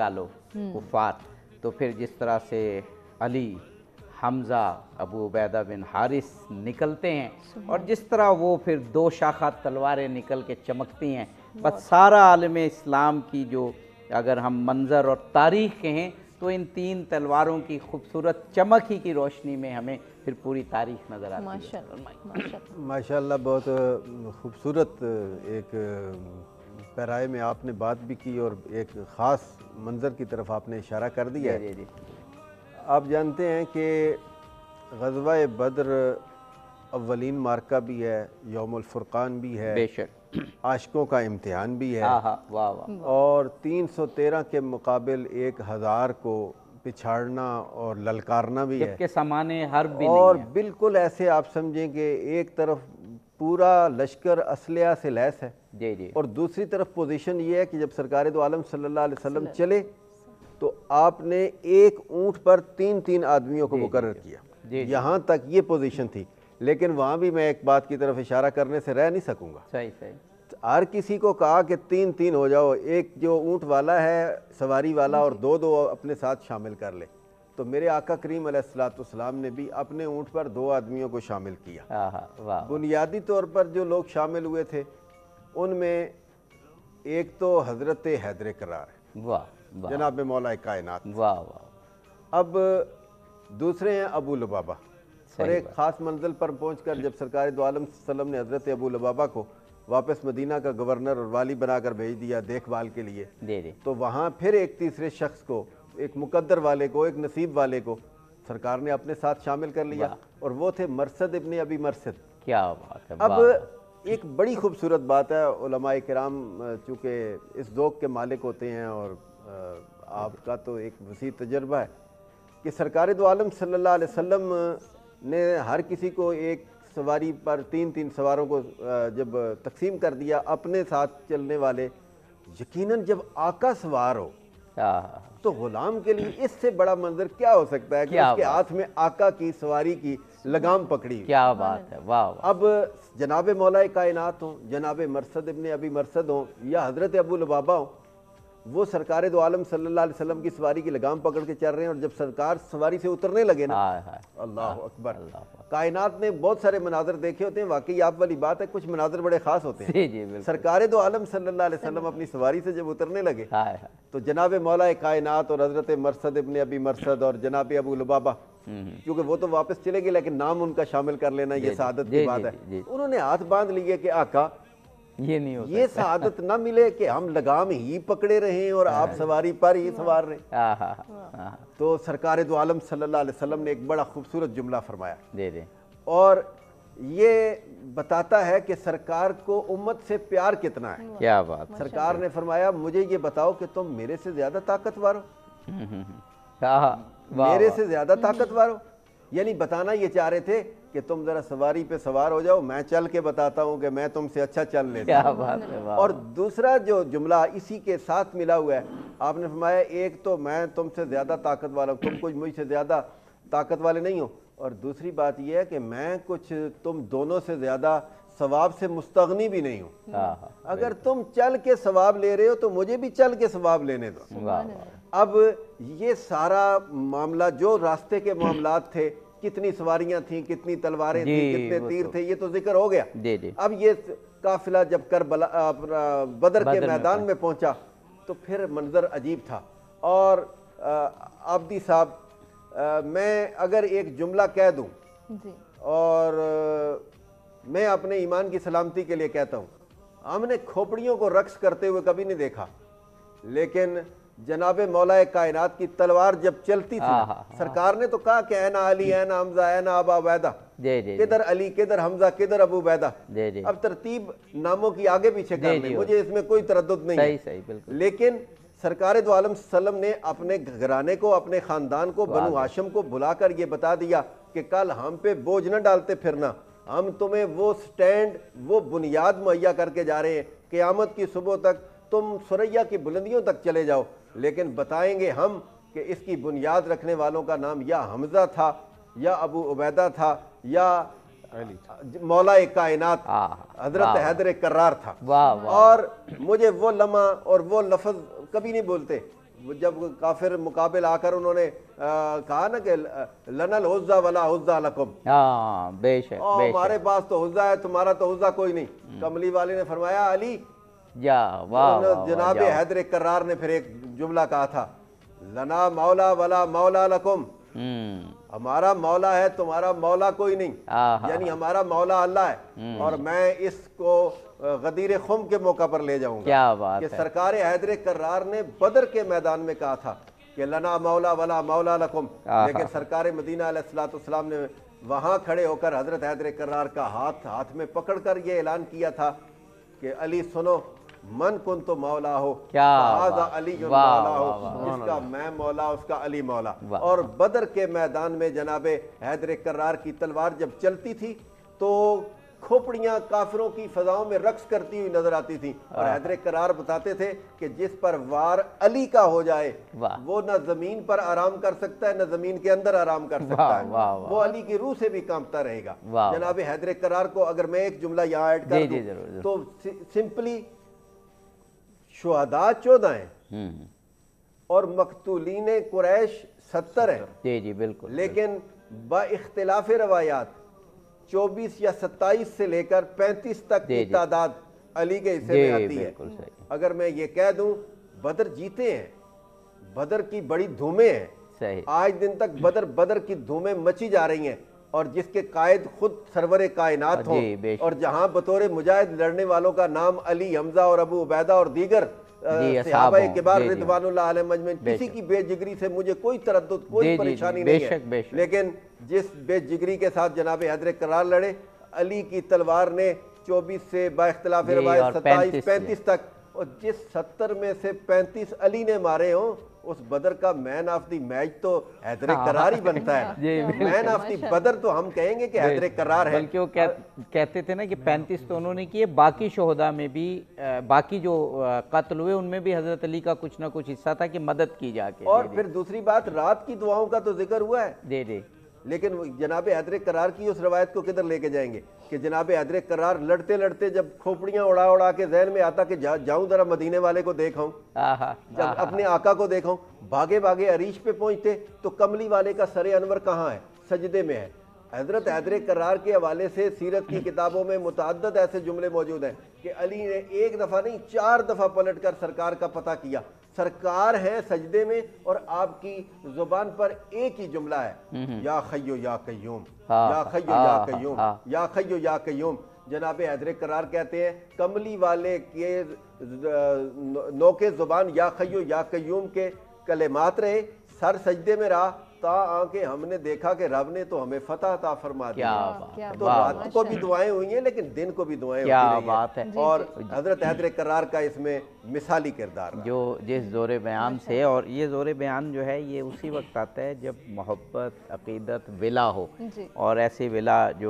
نکالو کفار، تو پھر جس طرح سے علی، حمزہ، ابو عبیدہ بن حارث نکلتے ہیں اور جس طرح وہ پھر دو شاخہ تلواریں نکل کے چمکتی ہیں، بس سارا عالم اسلام کی جو اگر ہم منظر اور تاریخ کہیں تو ان تین تلواروں کی خوبصورت چمک ہی کی روشنی میں ہمیں پھر پوری تاریخ نظر آتی ہے۔ ماشاءاللہ بہت خوبصورت ایک پیرائے میں آپ نے بات بھی کی اور ایک خاص منظر کی طرف آپ نے اشارہ کر دیا ہے۔ آپ جانتے ہیں کہ غزوہ بدر اولین مارکہ بھی ہے، یوم الفرقان بھی ہے، بے شک عاشقوں کا امتحان بھی ہے، واہ اور 313 کے مقابل 1000 کو پچھاڑنا اور للکارنا بھی ہے، جبکہ سامانے حرب بھی اور نہیں ہے۔ بالکل ایسے آپ سمجھیں کہ ایک طرف پورا لشکر اسلحہ سے لیس ہے اور دوسری طرف پوزیشن یہ ہے کہ جب سرکار دو عالم صلی اللہ علیہ وسلم چلے تو آپ نے ایک اونٹ پر 3 آدمیوں کو مقرر کیا، یہاں تک یہ پوزیشن تھی۔ لیکن وہاں بھی میں ایک بات کی طرف اشارہ کرنے سے رہ نہیں سکوں گا، صحیح ہر کسی کو کہا کہ 3 ہو جاؤ، ایک جو اونٹ والا ہے سواری والا اور 2 اپنے ساتھ شامل کر لے، تو میرے آقا کریم علیہ السلام نے بھی اپنے اونٹ پر 2 آدمیوں کو شامل کیا۔ بنیادی طور پر جو لوگ شامل ہوئے تھے ان میں ایک تو حضرت حیدر کرار ہے، جناب مولا کائنات، اب دوسرے ہیں ابو لبابہ، اور ایک خاص منزل پر پہنچ کر جب سرکار دو عالم صلی اللہ علیہ وسلم نے حضرت ابو لبابہ کو واپس مدینہ کا گورنر اور والی بنا کر بھیج دیا دیکھ بھال کے لیے، تو وہاں پھر ایک تیسرے شخص کو، ایک مقدر والے کو، ایک نصیب والے کو سرکار نے اپنے ساتھ شامل کر لیا، اور وہ تھے مرثد ابن ابی مرثد۔ کیا بات ہے! اب ایک بڑی خوبصورت بات ہے، علماء کرام چونکہ اس ذوق کے مالک ہوتے ہیں اور آپ کا تو ایک وسیع تجربہ ہے کہ سرکار دو عالم صلی اللہ علیہ وسلم نے ہر کسی کو ایک سواری پر 3 سواروں کو جب تقسیم کر دیا اپنے ساتھ چلنے والے، یقیناً جب آقا سوار ہو تو غلام کے لیے اس سے بڑا منظر کیا ہو سکتا ہے کہ اس کے ہاتھ میں آقا کی سواری کی لگام پکڑی۔ کیا بات ہے! واہ! اب جناب مولا کائنات ہوں، جناب مرثد ابن ابی مرثد ہوں یا حضرت ابو لبابہ ہوں، وہ سرکار دو عالم صلی اللہ علیہ وسلم کی سواری کی لگام پکڑ کے چل رہے ہیں، اور جب سرکار سواری سے اترنے لگے نا، اللہ اکبر، کائنات نے بہت سارے مناظر دیکھے ہوتے ہیں، واقعی آپ والی بات ہے، کچھ مناظر بڑے خاص ہوتے ہیں۔ سرکار دو عالم صلی اللہ علیہ وسلم اپنی سواری سے جب اترنے لگے تو جناب مولا کائنات اور حضرت مرثد ابن ابی مرثد اور جناب ابو لبابہ، کیونکہ وہ تو واپس چلے گئے لیکن نام ان کا شامل کر لینا یہ سعادت کی بات ہے، انہوں نے ہاتھ باندھ لیے کہ آقا یہ سعادت نہ ملے کہ ہم لگام ہی پکڑے رہیں اور آپ سواری پر ہی سوار رہیں۔ تو سرکار دو عالم صلی اللہ علیہ وسلم نے ایک بڑا خوبصورت جملہ فرمایا، اور یہ بتاتا ہے کہ سرکار کو امت سے پیار کتنا ہے۔ کیا بات! سرکار نے فرمایا مجھے یہ بتاؤ کہ تم میرے سے زیادہ طاقتور ہو، میرے سے زیادہ طاقتور ہو، یعنی بتانا یہ چاہ رہے تھے کہ تم ذرا سواری پہ سوار ہو جاؤ، میں چل کے بتاتا ہوں کہ میں تم سے اچھا چل لیتا ہوں۔ اور دوسرا جو جملہ اسی کے ساتھ ملا ہوا ہے، آپ نے فرمایا ایک تو میں تم سے زیادہ طاقتور ہوں، تم کچھ مجھ سے زیادہ طاقت والے نہیں ہو، اور دوسری بات یہ ہے کہ میں کچھ تم دونوں سے زیادہ ثواب سے مستغنی بھی نہیں ہوں، اگر تم چل کے ثواب لے رہے ہو تو مجھے بھی چل کے ثواب لینے دو۔ اب یہ سارا معاملہ جو راستے کے معاملات تھے، کتنی سواریاں تھیں، کتنی تلواریں تھیں، کتنے تیر تھے، یہ تو ذکر ہو گیا۔ اب یہ قافلہ جب کربلا بدر کے میدان میں پہنچا تو پھر منظر عجیب تھا، اور عابدی صاحب میں اگر ایک جملہ کہہ دوں اور میں اپنے ایمان کی سلامتی کے لیے کہتا ہوں، ہم نے کھوپڑیوں کو رقص کرتے ہوئے کبھی نہیں دیکھا، لیکن جناب مولا کائنات کی تلوار جب چلتی تھی، سرکار نے تو کہا کہ اے نا علی، اے نا حمزہ، اے نا ابا عبیدہ، کدھر علی، کدھر حمزہ، کدھر ابو عبیدہ، اب ترتیب ناموں کی آگے پیچھے کرنے، مجھے اس میں کوئی تردد نہیں ہے، لیکن سرکار دو عالم صلی اللہ علیہ وسلم نے اپنے گھرانے کو، اپنے خاندان کو، بنو ہاشم کو بلا کر یہ بتا دیا کہ کل ہم پہ بوجھ نہ ڈالتے پھرنا، ہم تمہیں وہ سٹینڈ، وہ بنیاد مہیا کر کے جا رہے ہیں، قیامت کی صبح تک تم ثریا کی بلندیوں تک چلے جاؤ، لیکن بتائیں گے ہم کہ اس کی بنیاد رکھنے والوں کا نام یا حمزہ تھا، یا ابو عبیدہ تھا، یا مولا کائنات حضرت حیدر کرار تھا۔ اور مجھے وہ لمحہ اور وہ لفظ کبھی نہیں بولتے جب کافر مقابل آ کر انہوں نے کہا نا کہ لنا العزا ولا عزا لکم، ہاں بے شک بے شک، ہمارے پاس تو عزا ہے، تمہارا تو عزا کوئی نہیں۔ کملی والے نے فرمایا علی، جا واہ واہ جناب واہ، حیدر کرار نے پھر ایک جملہ کہا تھا، لنا مولا ولا مولا لکم، ہمارا مولا ہے، تمہارا مولا کوئی نہیں، یعنی ہمارا مولا اللہ ہے، اور میں اس کو غدیر خم کے موقع پر لے جاؤں گا۔ کیا بات کہ ہے، سرکار حیدر کرار نے بدر کے میدان میں کہا تھا کہ لنا مولا ولا مولا لکم، لیکن سرکار مدینہ علیہ الصلوۃ والسلام نے وہاں کھڑے ہو کر حضرت حیدر کرار کا ہاتھ میں پکڑ کر یہ اعلان کیا تھا کہ علی سنو، من کن تو مولا ہو، فہذا علی مولا ہو، جس کا میں مولا اس کا علی مولا۔ اور بدر کے میدان میں جناب حیدر کرار کی تلوار جب چلتی تھی تو کھوپڑیاں کافروں کی فضاؤں میں رقص کرتی ہوئی نظر آتی تھیں، اور حیدر کرار بتاتے تھے کہ جس پر وار علی کا ہو جائے وہ نہ زمین پر آرام کر سکتا ہے نہ زمین کے اندر آرام کر سکتا ہے، وہ علی کی روح سے بھی کانپتا رہے گا۔ جناب حیدر کرار کو اگر میں ایک جملہ یہاں ایڈ کر دوں تو سمپلی شہداء 14 ہیں اور مقتولین قریش 70 ہیں، جی جی بالکل، لیکن با اختلاف روایات 24 یا 27 سے لے کر 35 تک کی تعداد علی کے حصے میں آتی ہے۔ اگر میں یہ کہہ دوں بدر جیتے ہیں، بدر کی بڑی دھومیں ہیں، آج دن تک بدر کی دھومیں مچی جا رہی ہیں، اور جس کے قائد خود سرور کائنات ہوں، اور جہاں بطور مجاہد لڑنے والوں کا نام علی، حمزہ اور ابو عبیدہ اور دیگر صحابہ کبار رضوان اللہ علیہم اجمعین، کسی کی بے جگری سے مجھے کوئی تردد، کوئی پریشانی نہیں ہے، لیکن جس بے جگری کے ساتھ جناب حیدر کرار لڑے، علی کی تلوار نے 24 سے با اختلاف روایت 27 35 تک، اور جس 70 میں سے 35 علی نے مارے ہوں، اس بدر کا مین آف دی میچ تو حیدر کرار ہی بنتا ہے، مین آف دی بدر تو ہم کہیں گے کہ حیدر کرار ہے۔ بلکہ وہ کہتے تھے نا کہ 35 تو انہوں نے کیے، باقی شہداء میں بھی، باقی جو قتل ہوئے ان میں بھی حضرت علی کا کچھ نہ کچھ حصہ تھا کہ مدد کی جا کے۔ اور پھر دوسری بات، رات کی دعاؤں کا تو ذکر ہوا ہے، جی جی، لیکن جناب حیدر کرار کی اس روایت کو کدھر لے کے جائیں گے کہ جناب حیدر کرار لڑتے لڑتے جب کھوپڑیاں اڑا اڑا کے ذہن میں آتا کہ جاؤں ذرا مدینے والے کو دیکھاؤں، جب اپنے آقا کو دیکھاؤں، بھاگے بھاگے عریش پہ پہنچتے تو کملی والے کا سر انور کہاں ہے؟ سجدے میں ہے۔ حضرت حیدر کرار کے حوالے سے سیرت کی کتابوں میں متعدد ایسے جملے موجود ہیں کہ علی نے ایک دفعہ نہیں 4 دفعہ پلٹ کر سرکار کا پتہ کیا، سرکار ہیں سجدے میں، اور آپ کی زبان پر ایک ہی جملہ ہے، یا خیو یا قیوم، یا خیو یا قیوم، یا خیو یا قیوم۔ جناب حیدر کرار کہتے ہیں کملی والے کے نوکے زبان یا خیو یا قیوم کے کلمات رہے، سر سجدے میں رہا، تا آنکہ ہم نے دیکھا کہ رب نے تو ہمیں فتح عطا فرما دیا۔ تو رات کو بھی دعائیں ہوئی ہیں لیکن دن کو بھی دعائیں ہوتی رہی ہیں، اور حضرت حیدر کرار کا اس میں مثالی کردار رہا۔ جو جس زور بیان سے، اور یہ زور بیان جو ہے یہ اسی وقت آتا ہے جب محبت، عقیدت، ولا ہو، اور ایسی ولا جو